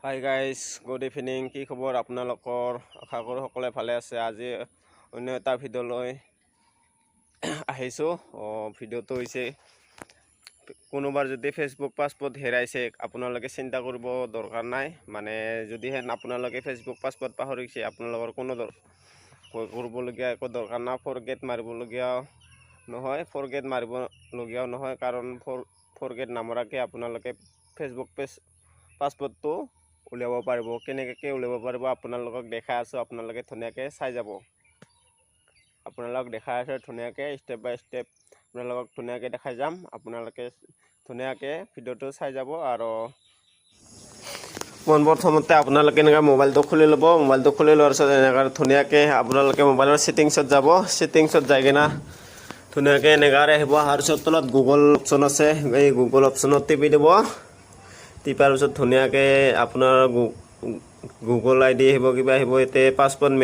Hi guys, good evening. কি খবৰ আপোনালোকৰ? আশা কৰোঁ সকলোৱে ভালে আছে। আজি অন্য এটা ভিডিঅ' লৈ আহিছোঁ। ভিডিঅ'টো হৈছে কোনোবাৰ যদি ফেচবুক পাছপৰ্ট হেৰাইছে আপোনালোকে চিন্তা কৰিব দৰকাৰ নাই। মানে যদিহে আপোনালোকে ফেচবুক পাছপৰ্ট পাহৰিছে আপোনালোকৰ কোনো কৰিবলগীয়া একো দৰকাৰ নাই। ফৰগেট মাৰিবলগীয়াও নহয়, কাৰণ ফৰগেট নামৰাকৈ আপোনালোকে ফেচবুক পাছপৰ্টটো উলিয়াব পাৰিব। কেনেকৈ উলিয়াব পাৰিব আপোনালোকক দেখাই আছোঁ। আপোনালোকে ধুনীয়াকৈ চাই যাব। আপোনালোকক দেখাই আছে ধুনীয়াকৈ ষ্টেপ বাই ষ্টেপ আপোনালোকক ধুনীয়াকৈ দেখাই যাম। আপোনালোকে ধুনীয়াকৈ ভিডিঅ'টো চাই যাব। আৰু পোনপ্ৰথমতে আপোনালোকে এনেকৈ মোবাইলটো খুলি ল'ব। মোবাইলটো খুলি লোৱাৰ পিছত এনেকৈ ধুনীয়াকৈ আপোনালোকে মোবাইলৰ ছেটিংছত যাব। ছেটিংছত যাই কিনে ধুনীয়াকৈ এনেকৈ আহিব। অহাৰ পিছত তলত গুগল অপশ্যন আছে, এই গুগল অপশ্যনত টিপি দিব। টিপাৰ পিছত ধুনীয়াকৈ আপোনাৰ গুগল আইডি আহিব, কিবা আহিব। ইয়াতে পাছপৰ্ট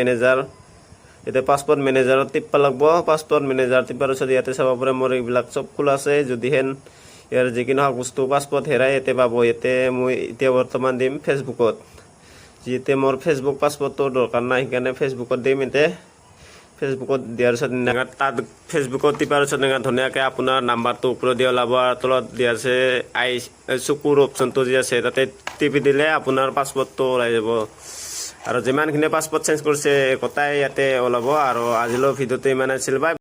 মেনেজাৰত টিপব লাগিব। পাছপৰ্ট মেনেজাৰ টিপাৰ পিছত ইয়াতে চাব পাৰে মোৰ এইবিলাক চব খোলা আছে। যদিহে ইয়াৰ যিকোনো হওক বস্তু পাছপৰ্ট হেৰাই ইয়াতে পাব। ইয়াতে মই এতিয়া বৰ্তমান দিম ফেচবুকত। যিহেতু মোৰ ফেচবুক পাছপৰ্টটো দৰকাৰ নাই, সেইকাৰণে ফেচবুকত দিম। ইয়াতে ফেচবুকত দিয়াৰ পিছত এনেকৈ তাত ফেচবুকত টিপাৰ পিছত এনেকৈ ধুনীয়াকৈ আপোনাৰ নাম্বাৰটো ওপৰত দিয়া ওলাব। আৰু তলত দিয়া আছে চকুৰ অপশ্যনটো যি আছে তাতে টিপি দিলে আপোনাৰ পাছপৰ্টটো ওলাই যাব। আৰু যিমানখিনি পাছপৰ্ট চেঞ্জ কৰিছে গোটাই ইয়াতে ওলাব। আৰু আজিলৈ ভিডিঅ'টো ইমান আছিল। বাই।